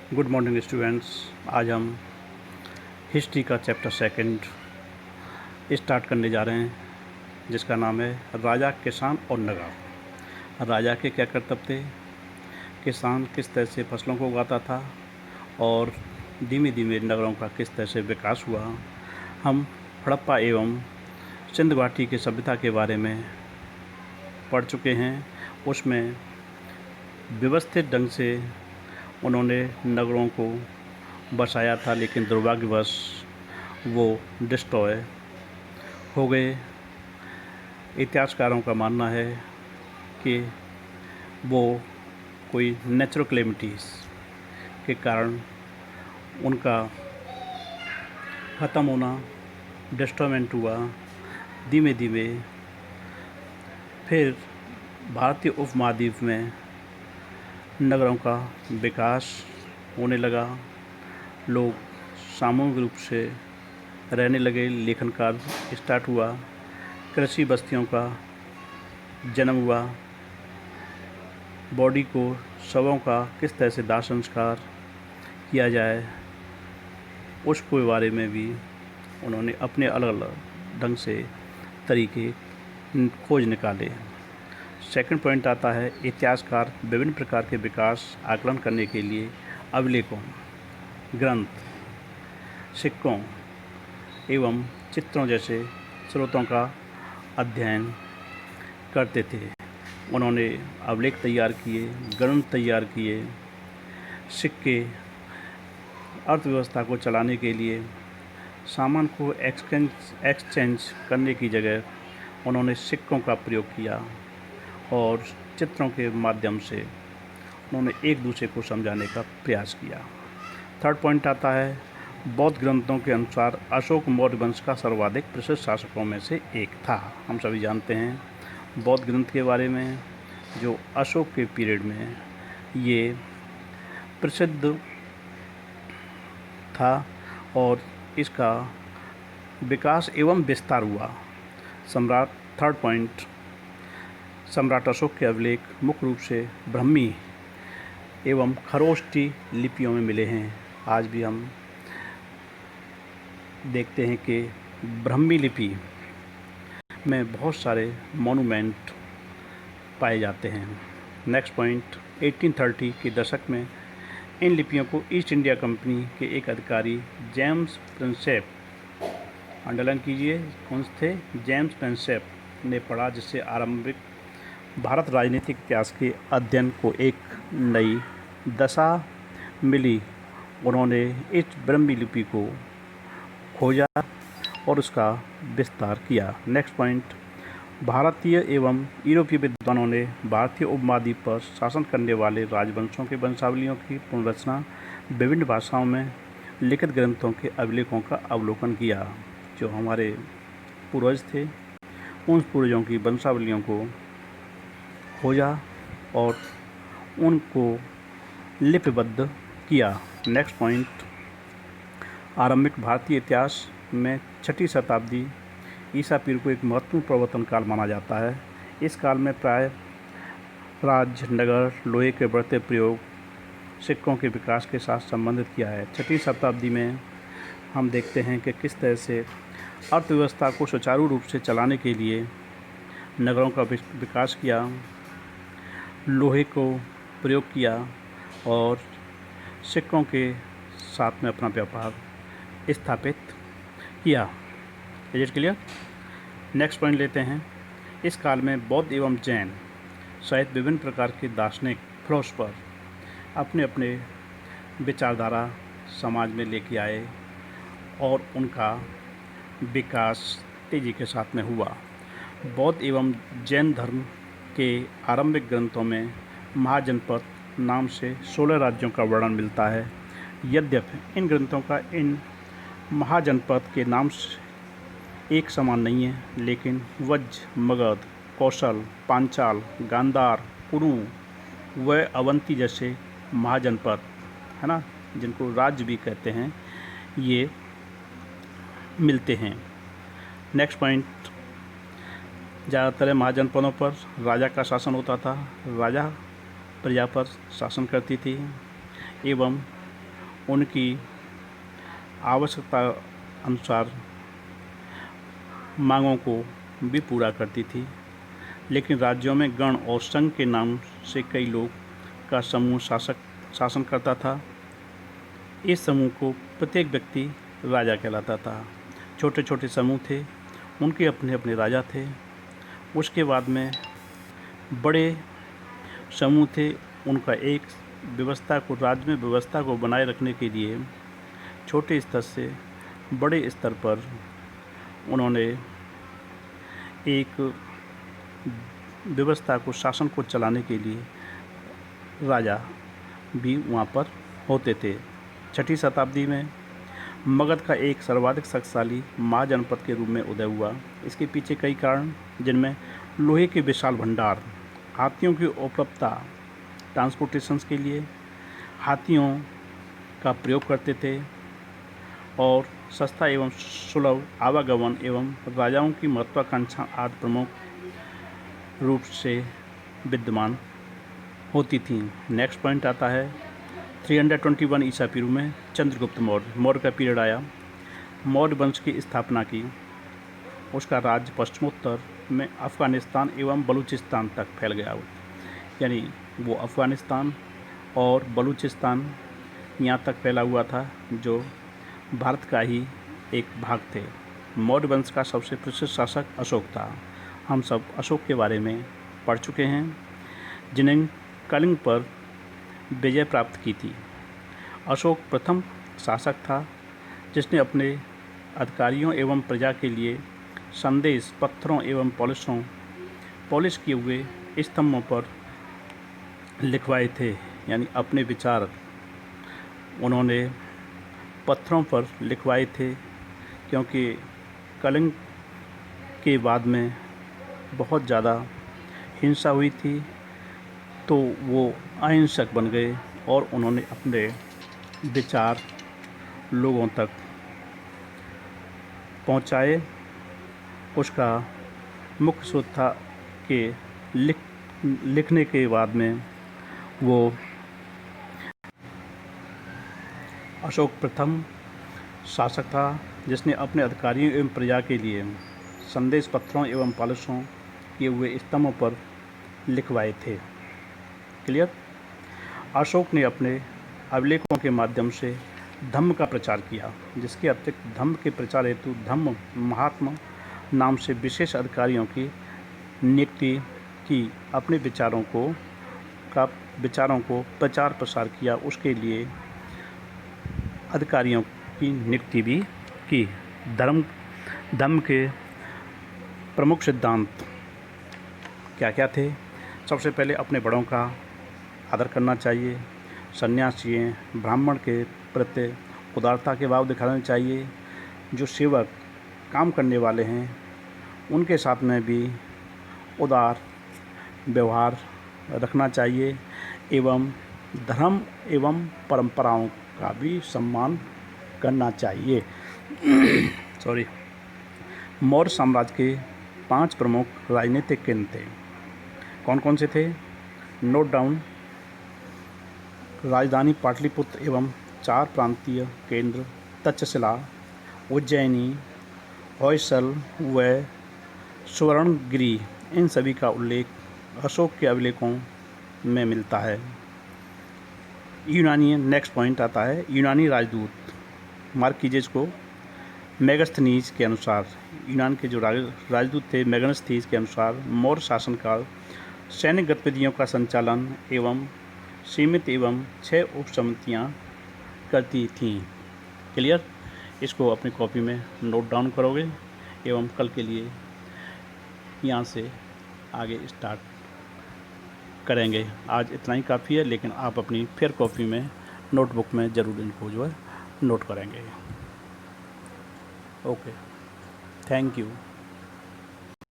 Good morning students. आज हम history का चैप्टर सेकंड स्टार्ट करने जा रहे हैं, जिसका नाम है राजा, किसान और नगर। राजा के क्या कर्तव्य थे, किसान किस तरह से फसलों को उगाता था और धीमे धीमे नगरों का किस तरह से विकास हुआ। हम हड़प्पा एवं सिंध घाटी की सभ्यता के बारे में पढ़ चुके हैं। उसमें व्यवस्थित ढंग से उन्होंने नगरों को बसाया था, लेकिन दुर्भाग्यवश वो डिस्ट्रॉय हो गए। इतिहासकारों का मानना है कि वो कोई नेचुरल कैलेमिटीज़ के कारण उनका ख़त्म होना, डिस्ट्रॉयमेंट हुआ। धीमे धीमे फिर भारतीय उपमहाद्वीप में नगरों का विकास होने लगा। लोग सामूहिक रूप से रहने लगे, लेखन कार्य स्टार्ट हुआ, कृषि बस्तियों का जन्म हुआ। बॉडी को, शवों का किस तरह से दाह संस्कार किया जाए, उसके बारे में भी उन्होंने अपने अलग अलग ढंग से तरीके खोज निकाले। सेकंड पॉइंट आता है इतिहासकार विभिन्न प्रकार के विकास आकलन करने के लिए अभिलेखों, ग्रंथ, सिक्कों एवं चित्रों जैसे स्रोतों का अध्ययन करते थे। उन्होंने अभिलेख तैयार किए, ग्रंथ तैयार किए। सिक्के अर्थव्यवस्था को चलाने के लिए सामान को एक्सचेंज करने की जगह उन्होंने सिक्कों का प्रयोग किया और चित्रों के माध्यम से उन्होंने एक दूसरे को समझाने का प्रयास किया। थर्ड पॉइंट आता है बौद्ध ग्रंथों के अनुसार अशोक मौर्य वंश का सर्वाधिक प्रसिद्ध शासकों में से एक था। हम सभी जानते हैं बौद्ध ग्रंथ के बारे में, जो अशोक के पीरियड में ये प्रसिद्ध था और इसका विकास एवं विस्तार हुआ। थर्ड पॉइंट, सम्राट अशोक के अभिलेख मुख्य रूप से ब्राह्मी एवं खरोष्टी लिपियों में मिले हैं। आज भी हम देखते हैं कि ब्राह्मी लिपि में बहुत सारे मॉन्यूमेंट पाए जाते हैं। नेक्स्ट पॉइंट, 1830 के दशक में इन लिपियों को ईस्ट इंडिया कंपनी के एक अधिकारी जेम्स प्रिंसेप, अंडरलाइन कीजिए कौन थे, जेम्स प्रिंसेप ने पढ़ा, जिससे आरंभिक भारत राजनीतिक इतिहास के अध्ययन को एक नई दशा मिली। उन्होंने इस ब्राह्मी लिपि को खोजा और उसका विस्तार किया। नेक्स्ट पॉइंट, भारतीय एवं यूरोपीय विद्वानों ने भारतीय उपमहाद्वीप पर शासन करने वाले राजवंशों के वंशावलियों की पुनर्रचना, विभिन्न भाषाओं में लिखित ग्रंथों के अभिलेखों का अवलोकन किया। जो हमारे पूर्वज थे, उन पूर्वजों की वंशावलियों को खोजा और उनको लिपिबद्ध किया। नेक्स्ट पॉइंट, आरंभिक भारतीय इतिहास में 6वीं शताब्दी ईसा पूर्व को एक महत्वपूर्ण प्रवर्तन काल माना जाता है। इस काल में प्राय राज्य, नगर, लोहे के बढ़ते प्रयोग, सिक्कों के विकास के साथ संबंधित किया है। 6वीं शताब्दी में हम देखते हैं कि किस तरह से अर्थव्यवस्था को सुचारू रूप से चलाने के लिए नगरों का विकास किया, लोहे को प्रयोग किया और सिक्कों के साथ में अपना व्यापार स्थापित किया। Is it clear? Next point लेते हैं। इस काल में बौद्ध एवं जैन सहित विभिन्न प्रकार के दार्शनिक फिलोसफर अपने अपने विचारधारा समाज में लेके आए और उनका विकास तेज़ी के साथ में हुआ। बौद्ध एवं जैन धर्म के आरंभिक ग्रंथों में महाजनपद नाम से 16 राज्यों का वर्णन मिलता है। यद्यपि इन ग्रंथों का इन महाजनपद के नाम से एक समान नहीं है, लेकिन वज्ज, मगध, कौशल, पांचाल, गांधार, कुरु व अवंती जैसे महाजनपद, है ना, जिनको राज्य भी कहते हैं, ये मिलते हैं। नेक्स्ट पॉइंट, ज़्यादातर महाजनपदों पर राजा का शासन होता था। राजा प्रजा पर शासन करती थी एवं उनकी आवश्यकता अनुसार मांगों को भी पूरा करती थी। लेकिन राज्यों में गण और संघ के नाम से कई लोग का समूह शासन करता था। इस समूह को प्रत्येक व्यक्ति राजा कहलाता था। छोटे छोटे समूह थे, उनके अपने अपने राजा थे। उसके बाद में बड़े समूह थे, उनका एक व्यवस्था को, राज्य में व्यवस्था को बनाए रखने के लिए छोटे स्तर से बड़े स्तर पर उन्होंने एक व्यवस्था को, शासन को चलाने के लिए राजा भी वहाँ पर होते थे। 6वीं शताब्दी में मगध का एक सर्वाधिक शक्तिशाली महाजनपद के रूप में उदय हुआ। इसके पीछे कई कारण, जिनमें लोहे के विशाल भंडार, हाथियों की उपलब्धता, ट्रांसपोर्टेशंस के लिए हाथियों का प्रयोग करते थे और सस्ता एवं सुलभ आवागमन एवं राजाओं की महत्वाकांक्षा आदि प्रमुख रूप से विद्यमान होती थी। नेक्स्ट पॉइंट आता है 321 ईसा पूर्व में चंद्रगुप्त मौर्य का पीरियड आया। मौर्य वंश की स्थापना की। उसका राज्य पश्चिमोत्तर में अफ़गानिस्तान एवं बलूचिस्तान तक फैल गया, यानी वो अफ़गानिस्तान और बलूचिस्तान यहाँ तक फैला हुआ था, जो भारत का ही एक भाग थे। मौर्य वंश का सबसे प्रसिद्ध शासक अशोक था। हम सब अशोक के बारे में पढ़ चुके हैं, जिन्हें कलिंग पर विजय प्राप्त की थी। अशोक प्रथम शासक था जिसने अपने अधिकारियों एवं प्रजा के लिए संदेश पत्थरों एवं पॉलिश किए हुए स्तंभों पर लिखवाए थे, यानी अपने विचार उन्होंने पत्थरों पर लिखवाए थे, क्योंकि कलिंग के बाद में बहुत ज़्यादा हिंसा हुई थी, तो वो अहिंसक बन गए और उन्होंने अपने विचार लोगों तक पहुंचाए। उसका मुख्य स्रोत था कि लिखने के बाद में वो अशोक प्रथम शासक था जिसने अपने अधिकारियों एवं प्रजा के लिए संदेश पत्रों एवं पॉलिशों किए हुए स्तंभों पर लिखवाए थे। क्लियर। अशोक ने अपने अभिलेखों के माध्यम से धम्म का प्रचार किया, जिसके अतिरिक्त धम्म के प्रचार हेतु धम्म महात्मा नाम से विशेष अधिकारियों की नियुक्ति की। अपने विचारों को प्रचार प्रसार किया, उसके लिए अधिकारियों की नियुक्ति भी की। धम्म के प्रमुख सिद्धांत क्या क्या थे? सबसे पहले अपने बड़ों का आदर करना चाहिए। सन्यासी ब्राह्मण के प्रति उदारता के भाव दिखाने चाहिए। जो सेवक काम करने वाले हैं उनके साथ में भी उदार व्यवहार रखना चाहिए एवं धर्म एवं परंपराओं का भी सम्मान करना चाहिए। सॉरी। मौर्य साम्राज्य के 5 प्रमुख राजनीतिक केंद्र थे। कौन कौन से थे? Note down. राजधानी पाटलिपुत्र एवं 4 प्रांतीय केंद्र तक्षशिला, उज्जैनी, होयसल व सुवर्णगिरि। इन सभी का उल्लेख अशोक के अभिलेखों में मिलता है। यूनानी, नेक्स्ट पॉइंट आता है यूनानी राजदूत। मार्क कीजिए इसको। मेगास्थनीज के अनुसार, यूनान के जो राजदूत थे मेगास्थनीज के अनुसार, मौर्य शासनकाल सैनिक गतिविधियों का संचालन एवं सीमित एवं 6 उप समितियाँ करती थीं। क्लियर। इसको अपनी कॉपी में नोट डाउन करोगे एवं कल के लिए यहाँ से आगे स्टार्ट करेंगे। आज इतना ही काफ़ी है, लेकिन आप अपनी फिर कॉपी में नोटबुक में ज़रूर इनको जो है नोट करेंगे। Okay, thank you.